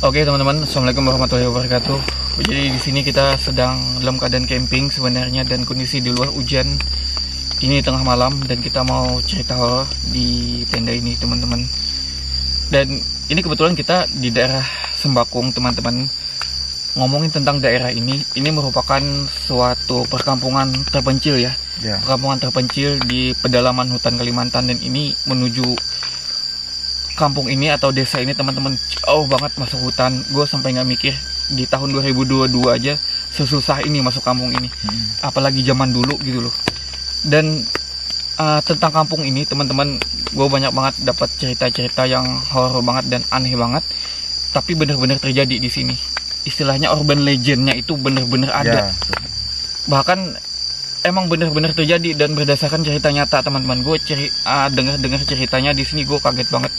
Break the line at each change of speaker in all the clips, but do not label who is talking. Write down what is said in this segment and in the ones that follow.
Oke teman-teman, assalamualaikum warahmatullahi wabarakatuh. Jadi di sini kita sedang dalam keadaan camping sebenarnya dan kondisi di luar hujan. Ini tengah malam dan kita mau cerita horor di tenda ini teman-teman. Dan ini kebetulan kita di daerah Sembakung teman-teman. Ngomongin tentang daerah ini merupakan suatu perkampungan terpencil ya. Perkampungan terpencil di pedalaman hutan Kalimantan, dan ini menuju kampung ini atau desa ini teman-teman jauh banget masuk hutan. Gue sampai nggak mikir di tahun 2022 aja sesusah ini masuk kampung ini, apalagi zaman dulu gitu loh. Dan tentang kampung ini teman-teman, gue banyak banget dapat cerita-cerita yang horor banget dan aneh banget, tapi bener-bener terjadi di sini. Istilahnya urban legendnya itu bener-bener ada, bahkan emang bener-bener terjadi dan berdasarkan cerita nyata teman-teman. Gue dengar ceritanya di sini, gue kaget banget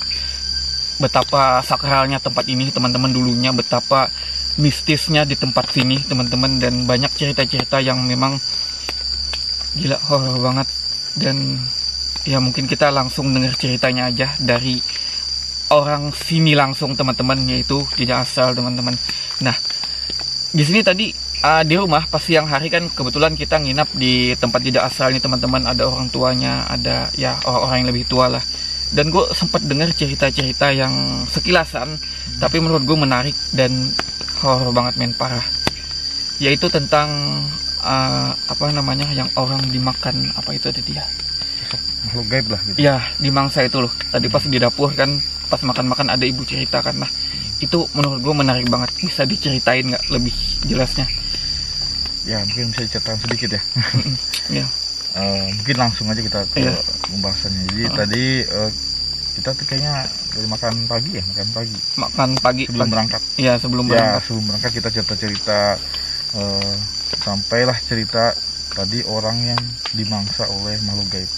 betapa sakralnya tempat ini teman-teman dulunya, betapa mistisnya di tempat sini teman-teman, dan banyak cerita-cerita yang memang gila horor banget. Dan ya mungkin kita langsung dengar ceritanya aja dari orang sini langsung teman-teman, yaitu tidak asal teman-teman. Nah di sini tadi di rumah pas siang hari kan kebetulan kita nginap di tempat tidak asal ini teman-teman. Ada orang tuanya, ada ya orang-orang yang lebih tua lah. Dan gue sempat dengar cerita-cerita yang sekilasan, tapi menurut gue menarik dan horor banget men, parah. Yaitu tentang apa namanya yang orang dimakan, apa itu tadi ya?
Makhluk gaib lah gitu.
Ya, di mangsa itu loh. Tadi pas di dapur kan, pas makan-makan ada ibu cerita kan. Nah, itu menurut gue menarik banget. Bisa diceritain nggak lebih jelasnya?
Ya, mungkin bisa diceritain sedikit ya.
Ya.
Mungkin langsung aja kita ke pembahasannya. Jadi tadi kita tuh kayaknya dari makan pagi sebelum berangkat. Iya, sebelum berangkat kita cerita-cerita sampailah cerita tadi orang yang dimangsa oleh makhluk gaib.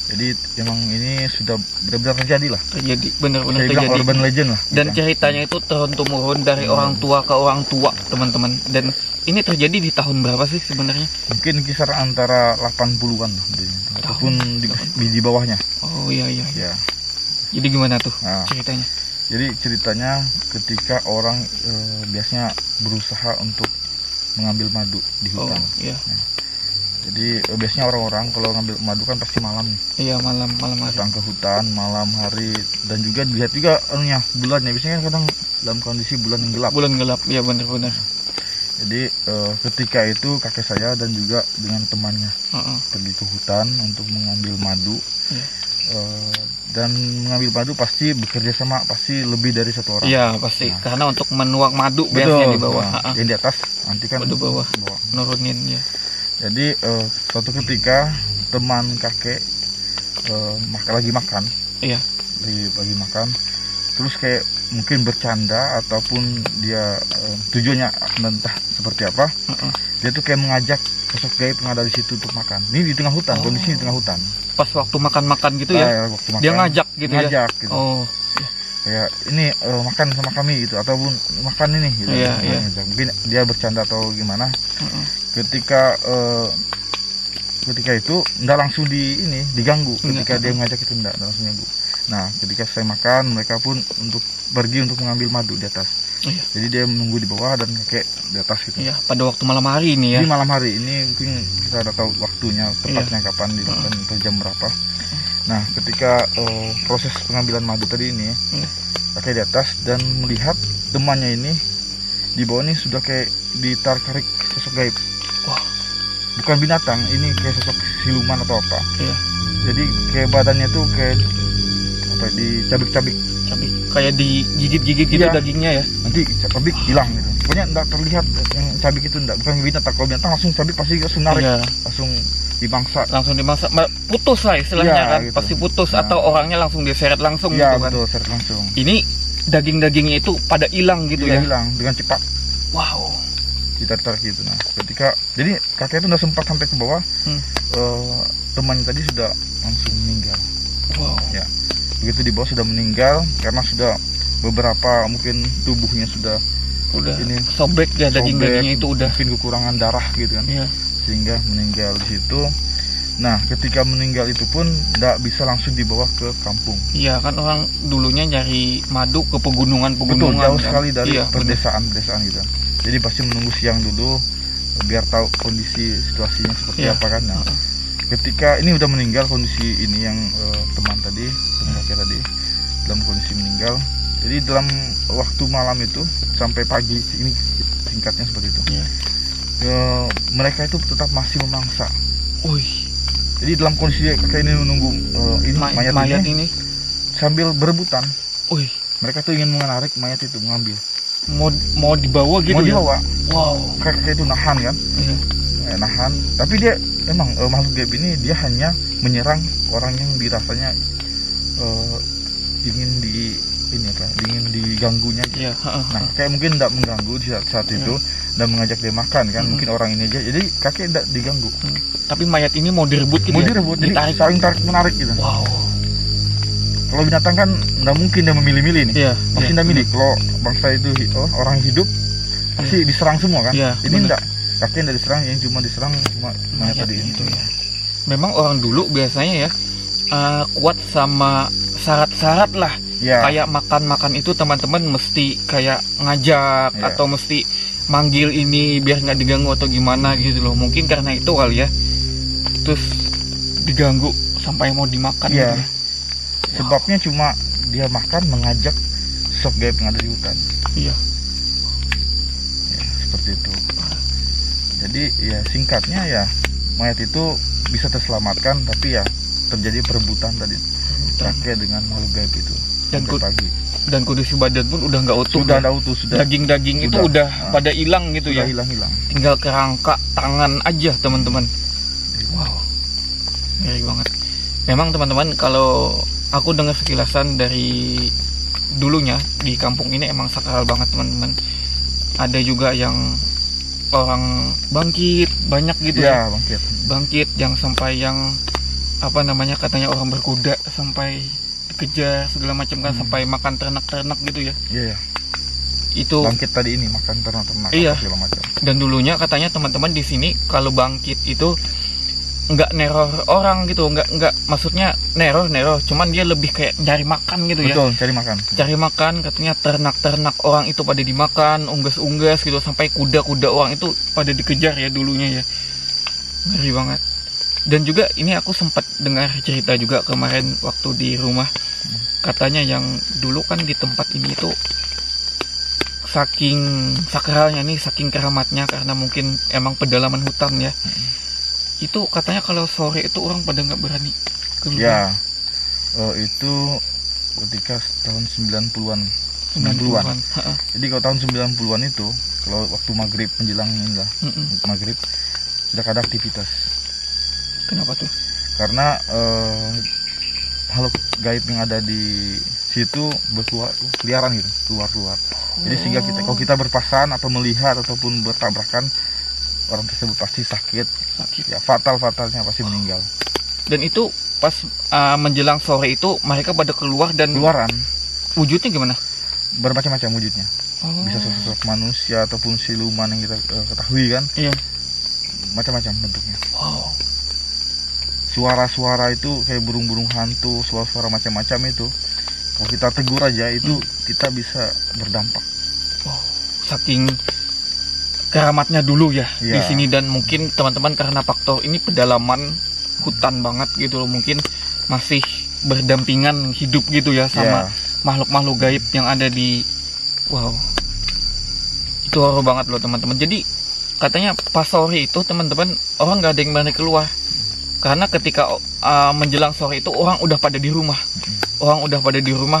Jadi emang ini sudah benar-benar terjadi lah. Terjadi, benar-benar terjadi. Urban legend lah.
Dan ceritanya itu turun-temurun dari orang tua ke orang tua teman-teman. Dan ini terjadi di tahun berapa sih sebenarnya?
Mungkin kisar antara 80-an ataupun di bawahnya.
Oh iya. Jadi gimana tuh ceritanya?
Jadi ceritanya ketika orang biasanya berusaha untuk mengambil madu di hutan. Jadi biasanya orang-orang kalau ngambil madu kan pasti malam nih. Iya, malam hari. Datang ke hutan malam hari, dan juga dilihat juga bulannya. Biasanya kadang dalam kondisi bulan yang gelap. Bulan gelap, iya benar-benar. Jadi ketika itu kakek saya dan juga dengan temannya pergi ke hutan untuk mengambil madu. Dan mengambil madu pasti bekerja sama, pasti lebih dari satu orang. Iya pasti, karena untuk menuang madu biasanya di bawah. Yang di atas nanti kan di bawah nurunin ya. Jadi suatu ketika teman kakek lagi makan. Iya. Lagi makan. Terus kayak mungkin bercanda ataupun dia tujuannya entah seperti apa. Dia tuh kayak mengajak sosok gaib yang ada di situ untuk makan. Ini di tengah hutan, kondisi di tengah hutan. Pas waktu makan-makan gitu ya? Waktu makan, dia ngajak gitu ya? Gitu. Oh. Kayak ini makan sama kami gitu, ataupun makan ini gitu. Iya. Mungkin dia bercanda atau gimana. Ketika itu nggak langsung diganggu. Ketika dia ngajak itu nggak langsung ganggu. Nah, ketika saya makan, mereka pun pergi untuk mengambil madu di atas. Jadi dia menunggu di bawah dan kakek di atas gitu. Iya, pada waktu malam hari ini ya. Di malam hari ini mungkin kita udah tahu waktunya tepatnya kapan dilakukan atau jam berapa. Nah, ketika proses pengambilan madu tadi ini, kakek di atas dan melihat temannya ini di bawah ini sudah kayak ditarik sosok gaib. Wah, bukan binatang, ini kayak sosok siluman atau apa. Iya. Jadi kayak badannya tuh kayak apa, dicabik-cabik. Kayak digigit-gigit gitu dagingnya ya. Nanti cabik hilang gitu. Pokoknya enggak terlihat yang cabik itu, enggak, bukan binatang. Kalau binatang langsung cabik pasti langsung narik. Langsung dimangsa. Putus lah istilahnya kan. Gitu. Pasti putus atau orangnya langsung diseret langsung gitu kan. Iya, betul, seret langsung. Ini daging-dagingnya itu pada hilang gitu ya. Hilang dengan cepat. Wow. Ditarik gitu. Nah, jadi kakek itu udah sempat sampai ke bawah. Temannya tadi sudah langsung meninggal. Wow. Ya. Begitu di bawah sudah meninggal karena sudah beberapa mungkin tubuhnya sudah ini sobek ya, daging-dagingnya itu udah mungkin kekurangan darah gitu kan. Sehingga meninggal di situ. Nah, ketika meninggal itu pun tidak bisa langsung dibawa ke kampung.
Iya, kan orang dulunya nyari madu ke pegunungan-pegunungan.
Betul, jauh
kan?
sekali dari
Iya,
perdesaan gitu. Jadi pasti menunggu siang dulu biar tahu kondisi situasinya seperti apa kan. Nah, ketika ini udah meninggal, kondisi ini yang teman kakek tadi dalam kondisi meninggal. Jadi dalam waktu malam itu sampai pagi, ini singkatnya seperti itu. Mereka itu tetap masih memangsa. Jadi dalam kondisi kakek ini menunggu mayat ini sambil berebutan. Mereka tuh ingin menarik mayat itu, mengambil.
Mau dibawa gitu
mau
ya?
Dibawa.
Wow.
Kakek itu nahan kan? Nahan. Tapi dia emang makhluk gaib ini dia hanya menyerang orang yang dirasanya ingin diganggunya. Nah, kayak mungkin tidak mengganggu di saat itu dan mengajak dia makan kan, mungkin orang ini aja. Jadi kakek tidak diganggu.
Tapi mayat ini mau direbut gitu.
Mau direbut, jadi saling tarik menarik gitu.
Wow.
Kalau binatang kan tidak mungkin dia memilih-milih nih. Pasti tidak milih. Kalau bangsa itu orang hidup pasti diserang semua kan. Ini tidak. Kakek tidak diserang, yang cuma diserang cuma mayat tadi itu ya.
Memang orang dulu biasanya ya kuat sama syarat-syarat lah. Kayak makan itu teman-teman mesti kayak ngajak atau mesti manggil ini biar nggak diganggu atau gimana gitu loh. Mungkin karena itu kali ya, terus diganggu sampai mau dimakan gitu ya.
Sebabnya cuma dia makan mengajak sosok gaib yang ada di hutan. Seperti itu. Jadi ya singkatnya ya, mayat itu bisa terselamatkan, tapi ya terjadi perebutan tadi kakek dengan makhluk gaib itu.
Dan kondisi badan pun udah nggak utuh.
Sudah nggak utuh.
Daging-daging itu udah pada hilang gitu ya.
Hilang.
Tinggal kerangka tangan aja teman-teman. Wow, ngeri banget. Memang teman-teman, kalau aku dengar sekilasan dari dulunya di kampung ini emang sakral banget teman-teman. Ada juga yang orang bangkit banyak gitu ya. Bangkit yang sampai yang katanya orang berkuda sampai kejar segala macam kan, sampai makan ternak-ternak gitu ya. Itu
bangkit tadi ini makan ternak-ternak segala macam. Dan
dulunya katanya teman-teman di sini kalau bangkit itu nggak neror orang gitu, nggak maksudnya neror, cuman dia lebih kayak cari makan gitu ya.
Betul, cari makan
katanya ternak-ternak orang itu pada dimakan, unggas-unggas gitu, sampai kuda-kuda orang itu pada dikejar ya dulunya ya. Ngeri banget. Dan juga ini aku sempat dengar cerita juga kemarin waktu di rumah, katanya yang dulu kan di tempat ini itu saking sakralnya nih, saking keramatnya, karena mungkin emang pedalaman hutan ya. Itu katanya kalau sore itu orang pada nggak berani keluar.
Itu ketika tahun 90-an. Jadi kalau tahun 90-an itu, kalau waktu maghrib menjelang maghrib sudah ada aktivitas.
Kenapa tuh?
Karena makhluk gaib yang ada di situ berkeliaran gitu, keluar. Jadi sehingga kalau kita berpasangan atau melihat ataupun bertabrakan, orang tersebut pasti sakit. Ya fatalnya pasti meninggal.
Dan itu pas menjelang sore itu mereka pada keluaran. Wujudnya gimana?
Bermacam-macam wujudnya. Bisa sosok manusia ataupun siluman yang kita ketahui kan. Macam-macam bentuknya.
Wow.
Suara-suara itu kayak burung-burung hantu, suara-suara macam-macam itu. Kalau kita tegur aja itu kita bisa berdampak.
Saking keramatnya dulu ya di sini. Dan mungkin teman-teman karena faktor ini pedalaman hutan banget gitu loh, mungkin masih berdampingan hidup gitu ya sama makhluk-makhluk gaib yang ada di itu horor banget loh teman-teman. Jadi katanya pas sore itu teman-teman orang nggak ada yang berani keluar, karena ketika menjelang sore itu orang udah pada di rumah.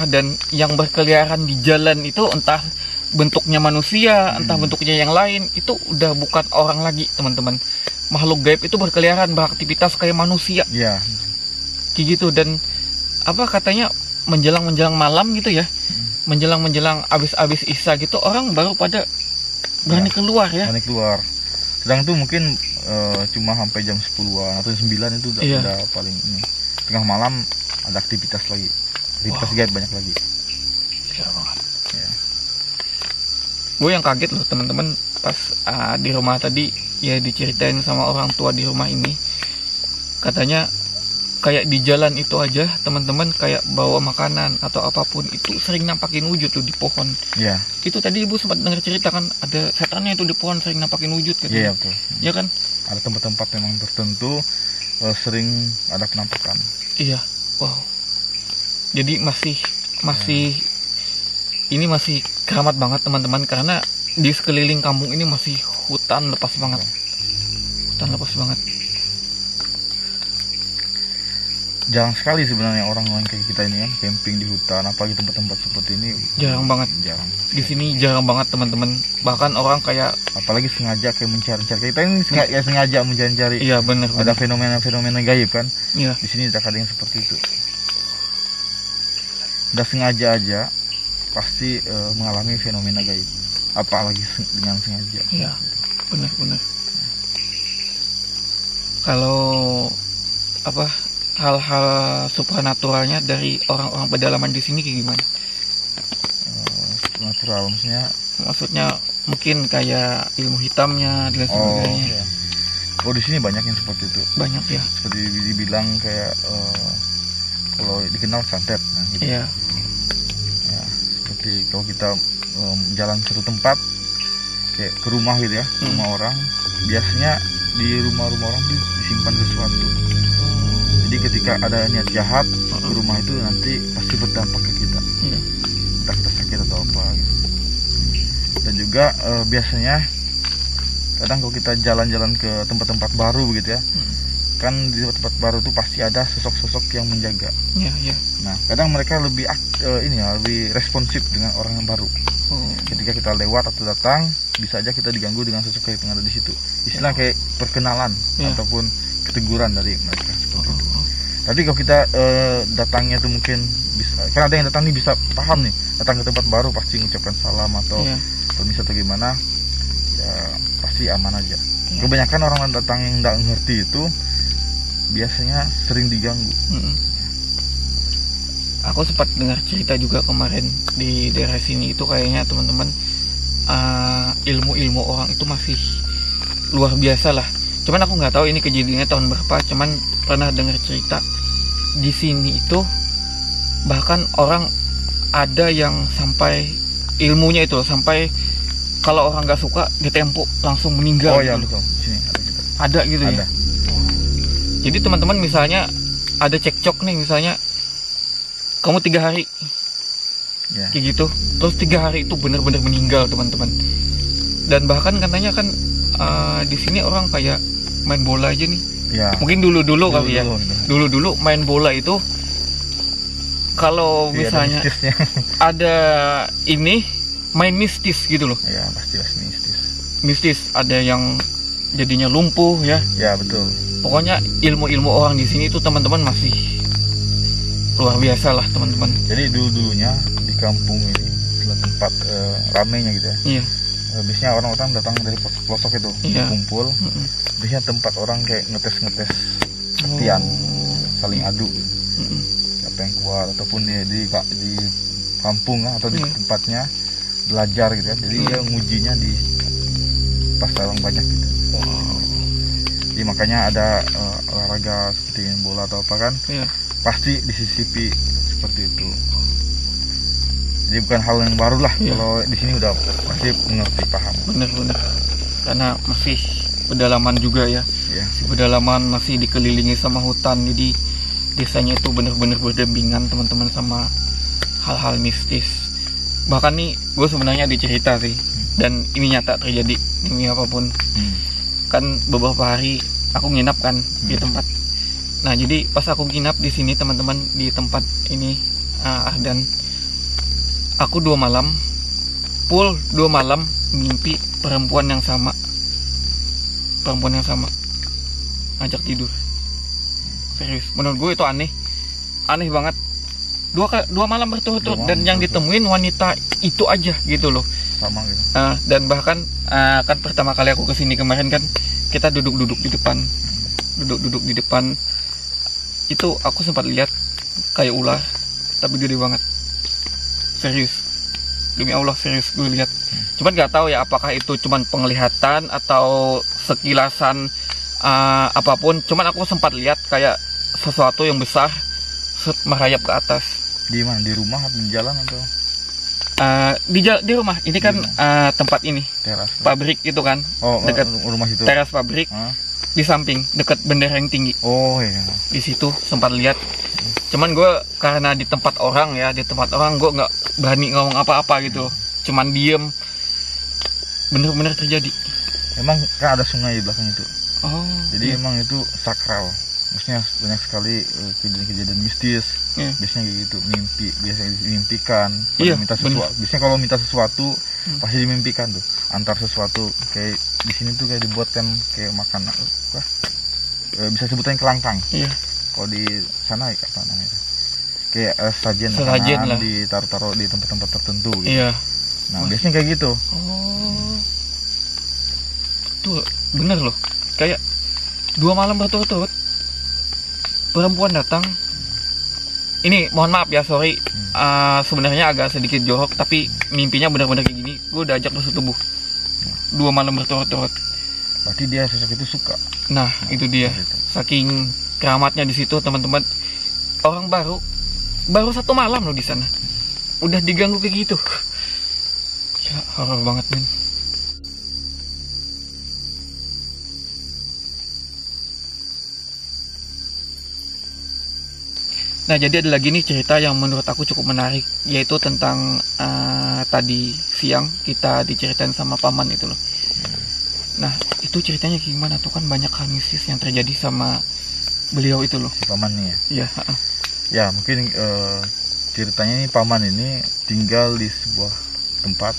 Dan yang berkeliaran di jalan itu entah bentuknya manusia, entah bentuknya yang lain, itu udah bukan orang lagi teman-teman. Makhluk gaib itu berkeliaran, beraktivitas kayak manusia. Kayak gitu. Dan katanya menjelang malam gitu ya, menjelang abis isya gitu, orang baru pada berani keluar ya.
Sedang tuh mungkin cuma sampai jam 10-an atau 9 itu udah paling ini. Tengah malam ada aktivitas lagi. Aktivitas gaib banyak lagi.
Gila banget. Gue yang kaget loh teman-teman pas di rumah tadi ya, diceritain sama orang tua di rumah ini, katanya kayak di jalan itu aja teman-teman kayak bawa makanan atau apapun itu sering nampakin wujud tuh di pohon.
Iya.
Itu tadi ibu sempat dengar cerita kan ada setannya itu di pohon sering nampakin wujud gitu.
Iya betul.
Iya kan?
Ada tempat-tempat memang tertentu sering ada penampakan.
Iya. Wow. Jadi masih ini masih keramat banget teman-teman karena di sekeliling kampung ini masih hutan lepas banget. Hutan lepas banget.
Jarang sekali sebenarnya orang-orang kayak kita ini kan camping di hutan, apalagi tempat-tempat seperti ini.
Jarang banget.
Jarang.
Di sini jarang banget teman-teman. Bahkan orang kayak
apalagi sengaja kayak mencari-cari. Kita ini sengaja mencari-cari.
Iya benar.
Ada fenomena-fenomena gaib kan.
Iya.
Di sini tidak ada yang seperti itu. Udah sengaja aja pasti mengalami fenomena gaib. Apalagi dengan sengaja.
Iya. Benar. Kalau hal-hal supernaturalnya dari orang-orang pedalaman di sini kayak gimana?
Supernatural
maksudnya mungkin kayak ilmu hitamnya dan sebagainya.
Iya. Oh di sini banyak yang seperti itu.
Banyak ya.
Seperti dibilang kayak kalau dikenal santet. Nah, gitu.
Iya.
Ya, seperti kalau kita jalan satu tempat kayak ke rumah gitu ya, rumah orang, biasanya di rumah-rumah orang disimpan sesuatu. Jadi ketika ada niat jahat di rumah itu nanti pasti berdampak ke kita. Entah kita sakit atau apa gitu. Dan juga biasanya kadang kalau kita jalan-jalan ke tempat-tempat baru begitu ya, kan di tempat-tempat baru tuh pasti ada sosok-sosok yang menjaga. Nah kadang mereka lebih lebih responsif dengan orang yang baru. Ketika kita lewat atau datang, bisa aja kita diganggu dengan sosok yang ada di situ. Istilah kayak perkenalan ataupun keteguran dari mereka seperti itu. Tapi kalau kita datangnya tuh mungkin bisa, karena ada yang datang nih bisa paham nih, datang ke tempat baru pasti mengucapkan salam atau permisi atau gimana, ya pasti aman aja. Kebanyakan orang datang yang nggak ngerti itu biasanya sering diganggu.
Aku sempat dengar cerita juga kemarin di daerah sini itu kayaknya teman-teman ilmu-ilmu orang itu masih luar biasa lah. Cuman aku nggak tahu ini kejadiannya tahun berapa. Cuman pernah dengar cerita di sini itu bahkan orang ada yang sampai ilmunya itu sampai kalau orang nggak suka ditempuk langsung meninggal.
Oh iya betul. Sini
ada gitu ya. Jadi teman-teman misalnya ada cekcok nih misalnya kamu 3 hari kayak gitu, terus 3 hari itu benar-benar meninggal teman-teman. Dan bahkan katanya kan di sini orang kayak main bola aja nih. Mungkin dulu kali ya. Dulu main bola itu kalau misalnya ada ini main mistis gitu loh.
Ya pasti mistis.
Mistis ada yang jadinya lumpuh ya.
Ya betul.
Pokoknya ilmu-ilmu orang di sini itu teman-teman masih luar biasa lah teman-teman.
Jadi dulunya di kampung ini tempat ramenya gitu ya.
Iya.
Biasanya orang-orang datang dari pelosok itu kumpul. Biasanya tempat orang kayak ngetes saktian, saling adu. Siapa yang kuat ataupun di kampung atau di tempatnya belajar gitu ya. Jadi dia ngujinya di pas orang banyak gitu. Jadi makanya ada olahraga seperti bola atau apa kan. Pasti disisipi seperti itu. Jadi bukan hal yang baru lah. Kalau di sini udah pasti mengerti, paham.
Benar. Karena masih pedalaman juga ya. Si pedalaman masih dikelilingi sama hutan. Jadi desanya itu benar-benar berdampingan teman-teman sama hal-hal mistis. Bahkan nih gue sebenarnya dicerita sih. Dan ini nyata terjadi demi apapun. Kan beberapa hari aku nginap kan di tempat. Nah jadi pas aku nginap di sini teman-teman di tempat ini dan aku 2 malam mimpi perempuan yang sama ngajak tidur. Serius, menurut gue itu aneh banget. 2 malam berturut-turut dan yang ditemuin wanita itu aja gitu loh.
Sama gitu.
Dan bahkan kan pertama kali aku kesini kemarin kan kita duduk di depan itu aku sempat lihat kayak ular tapi gede banget. Serius, demi Allah serius gue lihat. Cuman nggak tahu ya apakah itu cuman penglihatan atau sekilasan apapun. Cuman aku sempat lihat kayak sesuatu yang besar merayap ke atas.
Di mana? Di rumah atau di jalan atau?
Di rumah. Ini kan tempat ini.
Teras.
Pabrik itu kan.
Dekat rumah situ.
Teras pabrik. Di samping dekat bendera yang tinggi.
Oh iya.
Di situ sempat lihat. Cuman gue karena di tempat orang gue nggak berani ngomong apa-apa gitu. Cuman diem. Bener-bener terjadi.
Emang kan ada sungai di belakang itu.
Oh.
Jadi emang itu sakral. Maksudnya banyak sekali kejadian-kejadian mistis. Biasanya gitu, biasanya dimimpikan. Minta sesuatu. Biasanya kalau minta sesuatu pasti dimimpikan tuh. Antar sesuatu kayak di sini tuh kayak dibuatkan kayak makanan. Bisa sebutannya kelangkang.
Iya.
Kalau di sana apa namanya? Kayak sajian makanan ditaruh di tempat-tempat tertentu. Gitu.
Iya.
Nah biasanya kayak gitu.
Oh. Tuh bener loh. Kayak 2 malam berturut-turut perempuan datang. Ini mohon maaf ya, sorry. Sebenarnya agak sedikit jorok, tapi mimpinya benar-benar kayak gini. Gue udah ajak musuh tubuh 2 malam berturut-turut.
Berarti dia sosok itu suka.
Nah itu dia. Saking keramatnya di situ teman-teman. Orang baru 1 malam loh di sana. Udah diganggu kayak gitu. Gila, horor banget men. Nah jadi ada lagi nih cerita yang menurut aku cukup menarik, yaitu tentang tadi siang kita diceritain sama paman itu loh. Nah itu ceritanya gimana tuh, kan banyak hal mistis yang terjadi sama beliau itu loh.
Si paman nih ya?
Iya.
Ya mungkin ceritanya nih paman ini tinggal di sebuah tempat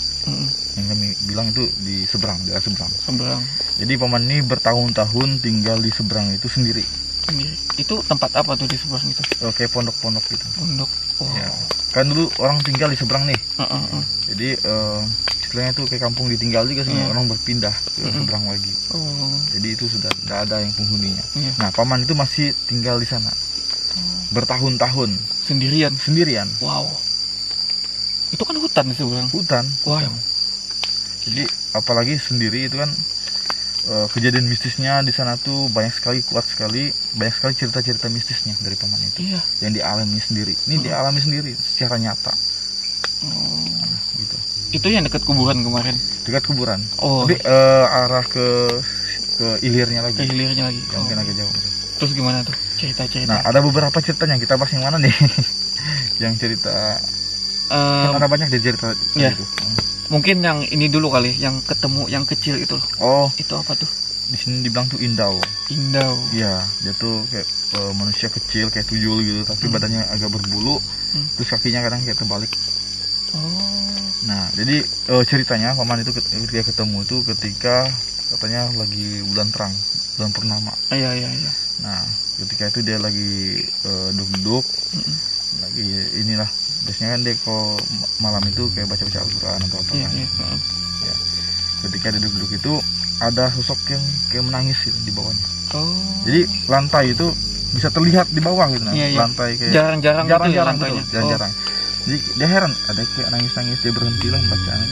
yang kami bilang itu di seberang, daerah seberang. Jadi paman ini bertahun-tahun tinggal di seberang itu sendiri.
Itu tempat apa tuh di seberang itu?
Oke, pondok-pondok gitu.
Pondok. Oh.
Ya. Kan dulu orang tinggal di seberang nih. Jadi istilahnya tuh kayak kampung ditinggal juga semua orang berpindah ke seberang lagi. Oh. Jadi itu sudah tidak ada yang penghuninya. Nah, paman itu masih tinggal di sana. Bertahun-tahun. Sendirian.
Wow. Itu kan hutan di seberang.
Hutan.
Wow.
Jadi apalagi sendiri itu kan kejadian mistisnya di sana tuh banyak sekali cerita-cerita mistisnya dari paman itu.
Iya.
Yang dialami sendiri. Ini dialami sendiri secara nyata. Gitu.
Itu yang dekat kuburan kemarin.
Dekat kuburan.
Oh.
Tapi arah ke hilirnya lagi.
Ke hilirnya lagi.
Yang mungkin agak jauh.
Terus gimana tuh cerita-cerita?
Nah ada beberapa ceritanya, kita bahas yang mana nih? Yang cerita. Kan ada banyak dari cerita itu.
Mungkin yang ini dulu kali, yang ketemu yang kecil itu loh.
Oh,
itu apa tuh?
Di sini dibilang tuh indau. Iya, dia tuh kayak manusia kecil kayak tuyul gitu, tapi badannya agak berbulu, terus kakinya kadang kayak terbalik.
Oh.
Nah, jadi ceritanya paman itu ketika ketemu itu ketika katanya lagi bulan terang, bulan purnama.
Iya.
Nah, ketika itu dia lagi duduk, lagi inilah. Biasanya kan dia kalau malam itu kayak baca-baca Al-Quran atau apa kan. Ya. Ketika dia duduk itu ada sosok yang kayak menangis gitu di bawahnya. Oh. Jadi lantai itu bisa terlihat di bawah gitu. Lantai kayak
jarang-jarang
betul, jarang-jarang. Jadi dia heran, ada kayak nangis-nangis, dia berhenti lah bacaan.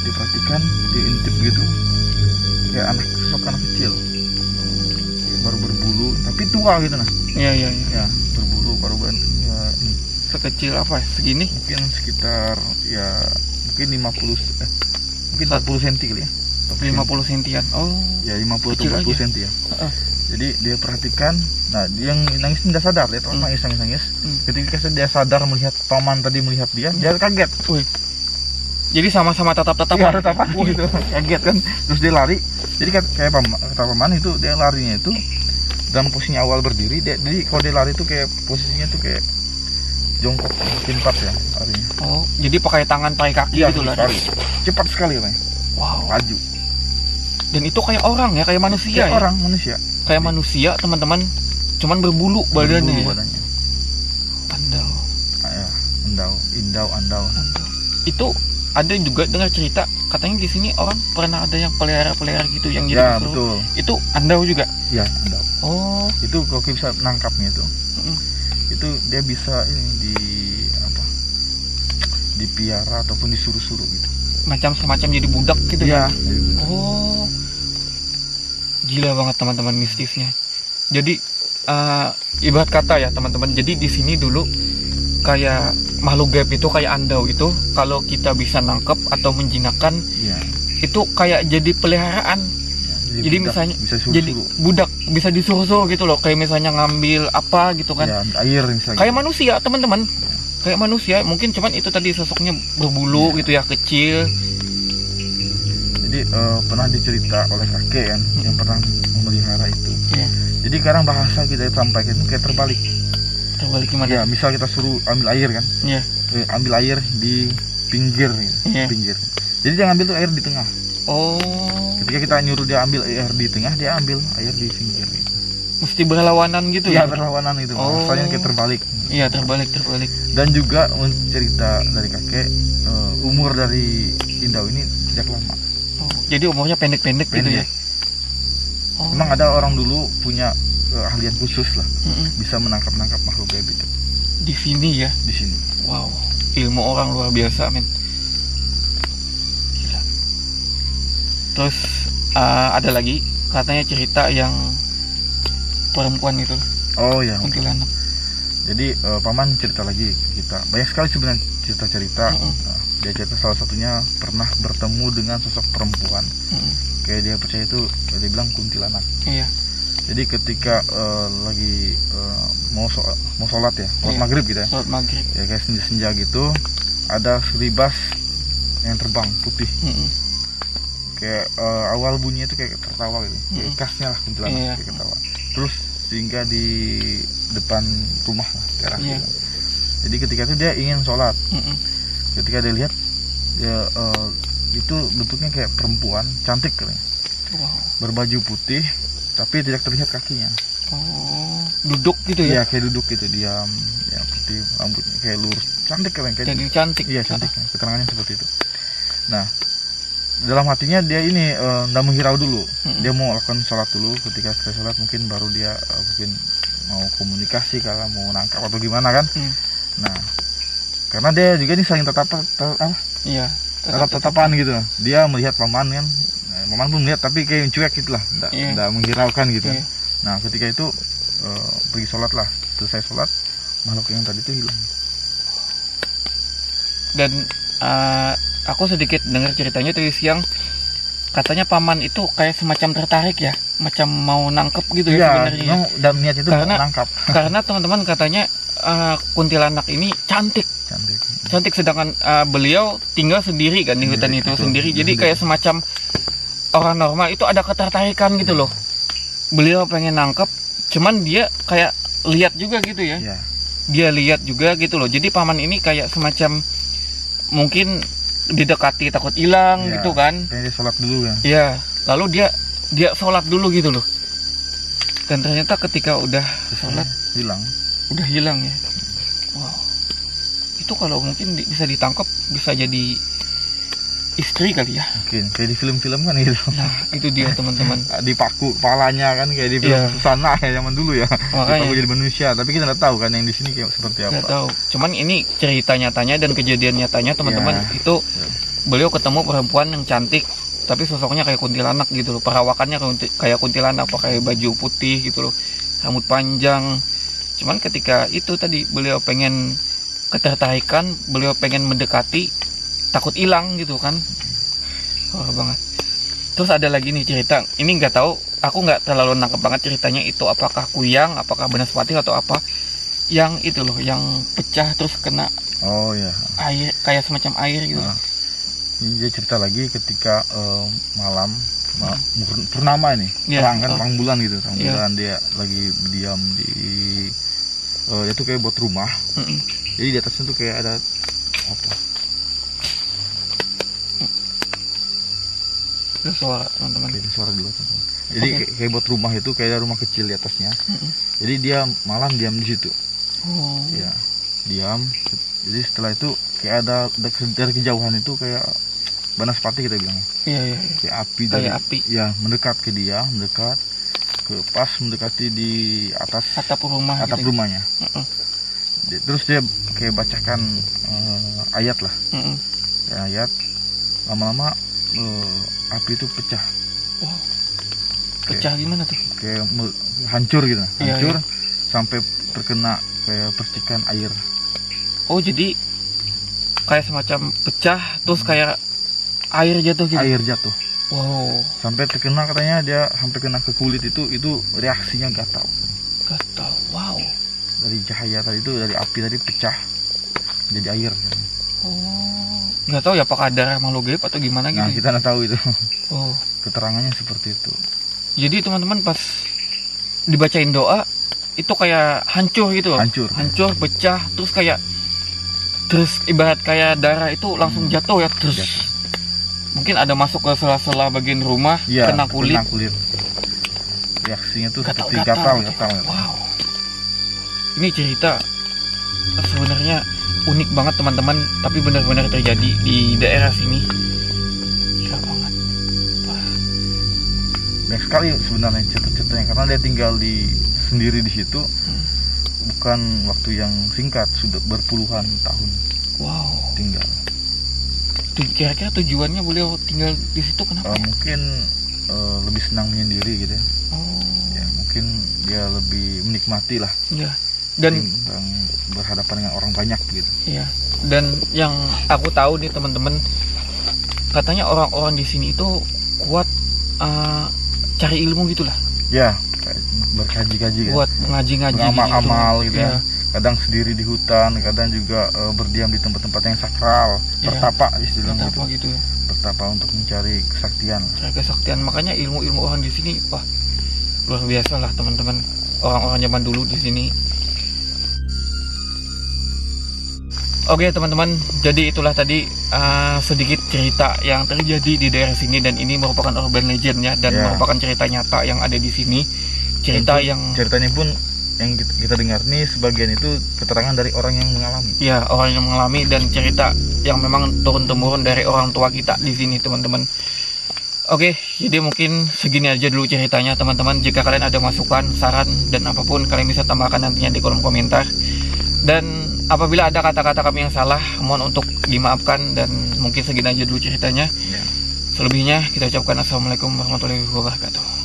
Diperhatikan, diintip gitu. Kayak sosok anak kecil. Kayak baru berbulu, tapi tua gitu nah.
Iya.
Ya, berbulu baru
sekecil apa? Segini?
Mungkin sekitar mungkin 40 cm kali ya.
50 sentian. Oh.
Ya 50 atau 40 cm ya. Jadi dia perhatikan, nah dia yang nangis tidak sadar, dia nangis. Ketika dia sadar melihat paman tadi melihat dia kaget.
Jadi sama-sama tatap-tatapan.
Iya, tatapan gitu. Kaget kan. Terus dia lari. Jadi kayak paman itu dia larinya itu dalam posisi awal berdiri. Jadi kalau dia lari itu kayak posisinya tuh kayak jongkok pintar ya larinya.
Oh, jadi pakai tangan, pakai kaki gitu lari.
Cepat sekali kan.
Wow.
Laju.
Dan itu kayak orang ya, kayak manusia
kayak
ya.
Orang manusia.
Kayak manusia, teman-teman. Cuman berbulu badannya. Andau. Itu ada juga dengar cerita katanya di sini orang pernah ada yang pelihara gitu yang jadi
ya, betul.
Itu andau juga.
Ya, andau.
Oh.
Itu kalau bisa nangkapnya itu. Itu dia bisa ini dipiara ataupun disuruh-suruh gitu.
Semacam jadi budak gitu
ya.
Oh. Gila banget teman-teman mistisnya. Jadi ibarat kata ya teman-teman, jadi di sini dulu kayak makhluk gaib itu kayak andau itu kalau kita bisa nangkep atau menjinakkan itu kayak jadi peliharaan. Jadi budak, misalnya jadi budak bisa disuruh-suruh gitu loh, kayak misalnya ngambil apa gitu kan,
air misalnya.
Kayak manusia teman-teman, kayak manusia, mungkin cuman itu tadi sosoknya berbulu gitu ya, kecil.
Jadi pernah dicerita oleh kakek yang pernah memelihara itu. Jadi sekarang bahasa kita sampaikan itu kayak terbalik.
Terbalik gimana?
Ya, misal kita suruh ambil air kan, ambil air di pinggir, pinggir. Jadi dia ngambil tuh air di tengah. Ketika kita nyuruh dia ambil air di tengah, dia ambil air di pinggir.
Mesti berlawanan gitu
ya? Berlawanan itu. Maksudnya kayak terbalik.
Iya, terbalik.
Dan juga cerita dari kakek, umur dari indau ini sejak lama.
Jadi umurnya pendek-pendek gitu ya?
Memang ada orang dulu punya keahlian khusus lah, bisa menangkap makhluk gaib itu.
Di sini ya?
Di sini.
Wow, ilmu orang luar biasa, men. Gila. Terus ada lagi katanya cerita yang perempuan itu.
Oh ya.
Kuntilanak.
Jadi paman cerita lagi ke kita. Banyak sekali sebenarnya cerita-cerita. Dia cerita salah satunya pernah bertemu dengan sosok perempuan. Kayak dia percaya itu, dia bilang kuntilanak.
Iya.
Jadi ketika lagi mau sholat ya, sholat maghrib gitu ya.
Sholat maghrib.
Ya kayak senja gitu, ada seribas yang terbang putih. Kayak awal bunyinya itu kayak tertawa gitu. Kayak khasnya lah kuntilanak, kayak ketawa. Terus sehingga di depan rumah lah, teras gitu. Jadi ketika itu dia ingin sholat. Ketika dia lihat, itu bentuknya kayak perempuan cantik katanya. Berbaju putih tapi tidak terlihat kakinya.
Duduk gitu ya?
Iya, kayak duduk gitu, diam, ya putih, rambutnya kayak lurus, cantik katanya.
Jadi cantik.
Iya, cantik. Keterangannya seperti itu. Nah, dalam hatinya dia ini nggak menghirau dulu. Dia mau lakukan sholat dulu. Ketika selesai sholat mungkin baru dia mungkin mau komunikasi kalau mau nangkap atau gimana kan. Nah, karena dia juga ini saling tatapan gitu. Dia melihat paman kan, paman pun melihat tapi kayak cuek gitulah, enggak menghiraukan gitu. Nah, ketika itu pergi sholat lah. Selesai sholat, makhluk yang tadi itu hilang. Dan
aku sedikit dengar ceritanya tadi siang, katanya paman itu kayak semacam tertarik ya, macam mau nangkep gitu ya sebenarnya.
Dan niat itu nangkap.
Karena teman-teman katanya kuntilanak ini cantik, sedangkan beliau tinggal sendiri kan di hutan itu sendiri. Jadi kayak semacam orang normal itu ada ketertarikan gitu loh. Beliau pengen nangkep, cuman dia kayak lihat juga gitu ya. Dia lihat juga gitu loh. Jadi paman ini kayak semacam mungkin didekati takut hilang gitu kan.
Dia sholat dulu kan.
Iya, lalu dia sholat dulu gitu loh. Dan ternyata ketika udah sholat udah hilang ya. Wow. Itu kalau mungkin bisa ditangkap bisa jadi istri kali ya. Mungkin
kayak di film-film kan gitu.
Nah, itu dia teman-teman.
Dipaku kepalanya kan kayak di film Susana ya zaman dulu ya. Dipaku jadi manusia, tapi kita nggak tahu kan yang di sini kayak seperti apa.
Nggak tahu. Cuman ini cerita nyatanya dan kejadian nyatanya teman-teman itu beliau ketemu perempuan yang cantik tapi sosoknya kayak kuntilanak gitu loh. Perawakannya kayak kuntilanak, pakai baju putih gitu loh. Rambut panjang. Cuman ketika itu tadi beliau pengen ketertarikan, beliau pengen mendekati, takut hilang gitu kan. Banget. Terus ada lagi nih cerita, ini nggak tahu, aku nggak terlalu nangkep banget ceritanya itu apakah kuyang, apakah banaspati atau apa. Yang itu loh, yang pecah terus kena air, kayak semacam air gitu.
Ini dia cerita lagi ketika malam purnama ini, terang kan, terang bulan gitu, terang bulan dia lagi diam di dia tuh kayak buat rumah. Jadi di atasnya tuh kayak ada apa?
Ada suara teman-teman.
Ada suara di luar teman-teman. Jadi kayak buat rumah itu kayak rumah kecil di atasnya. Jadi dia malam diam di situ. Ya, diam. Jadi setelah itu kayak ada dari kejauhan itu kayak banaspati kita bilang.
Iya.
Kayak api dari api. Ya, mendekat ke dia, pas mendekati di atas atap rumahnya. Terus dia kayak bacakan ayat lah. Ayat. Lama-lama api itu pecah.
Pecah gimana tuh?
Kayak hancur gitu, hancur
iya.
Sampai terkena kayak percikan air.
Oh jadi kayak semacam pecah terus kayak air jatuh gitu?
Air jatuh.
Wow.
Sampai terkena, katanya dia sampai kena ke kulit, itu reaksinya gatal.
Gatal, wow.
Dari cahaya tadi itu, dari api tadi pecah jadi air.
Oh, nggak tahu ya apakah darah makhluk gaib atau gimana gitu.
Nah, kita nggak tahu itu.
Oh.
Keterangannya seperti itu.
Jadi teman-teman pas dibacain doa itu kayak hancur gitu loh.
Hancur,
pecah, terus ibarat kayak darah itu langsung jatuh ya, terus
jatuh.
Mungkin ada masuk ke sela-sela bagian rumah,
ya,
kena kulit.
Reaksinya tuh seperti gatal.
Wow. Ini cerita sebenarnya unik banget teman-teman, tapi benar-benar terjadi di daerah sini. Gila banget. Wah.
Banyak sekali sebenarnya cerita-ceritanya, karena dia tinggal sendiri di situ. Bukan waktu yang singkat, sudah berpuluhan tahun.
Wow.
Tinggal.
Kira-kira tujuannya beliau tinggal di situ kenapa?
Mungkin lebih senang menyendiri gitu ya.
Oh.
Ya, mungkin dia lebih menikmati lah.
Ya. Dan
berhadapan dengan orang banyak gitu.
Iya. Dan yang aku tahu nih teman-teman, katanya orang-orang di sini itu kuat cari ilmu gitulah.
Ya, berkaji-kaji.
Buat ngaji-ngaji.
Amal gitu
ya.
Kadang sendiri di hutan, kadang juga berdiam di tempat-tempat yang sakral, bertapa istilahnya
gitu ya.
Bertapa untuk mencari kesaktian.
Makanya ilmu-ilmu orang di sini wah luar biasa lah teman-teman. Orang-orang zaman dulu di sini. Oke teman-teman, jadi itulah tadi sedikit cerita yang terjadi di daerah sini, dan ini merupakan urban legend ya, dan merupakan cerita nyata yang ada di sini. Ceritanya
pun yang kita dengar nih sebagian itu keterangan dari orang yang mengalami.
Ya, orang yang mengalami, dan cerita yang memang turun-temurun dari orang tua kita di sini teman-teman. Oke, jadi mungkin segini aja dulu ceritanya teman-teman. Jika kalian ada masukan, saran, dan apapun, kalian bisa tambahkan nantinya di kolom komentar. Dan apabila ada kata-kata kami yang salah, mohon untuk dimaafkan, dan mungkin segini aja dulu ceritanya. Selebihnya kita ucapkan assalamualaikum warahmatullahi wabarakatuh.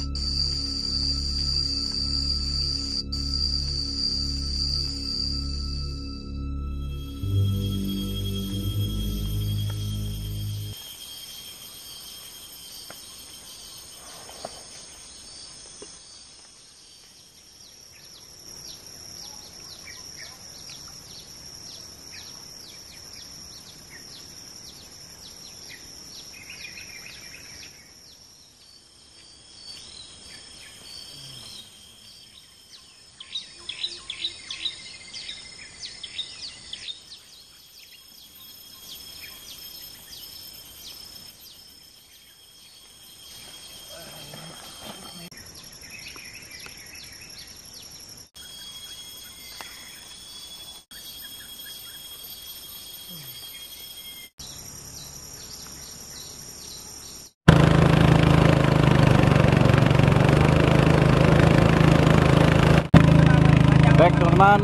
Baik teman-teman,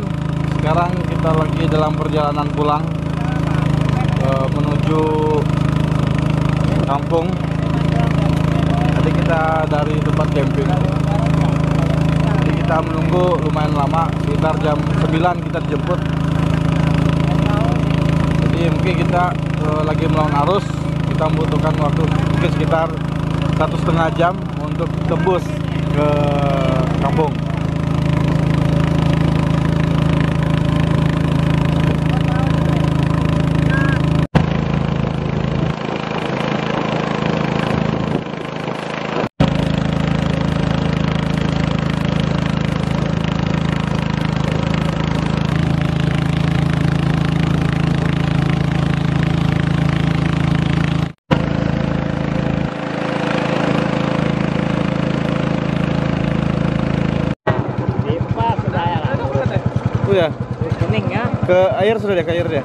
sekarang kita lagi dalam perjalanan pulang menuju kampung. Tadi kita dari tempat camping, jadi kita menunggu lumayan lama, sekitar jam 9 kita dijemput. Jadi mungkin kita lagi melawan arus, kita membutuhkan waktu mungkin sekitar 1,5 jam untuk tembus ke kampung. Ya,
kuning ya.
Ke air sudah deh, ke air deh.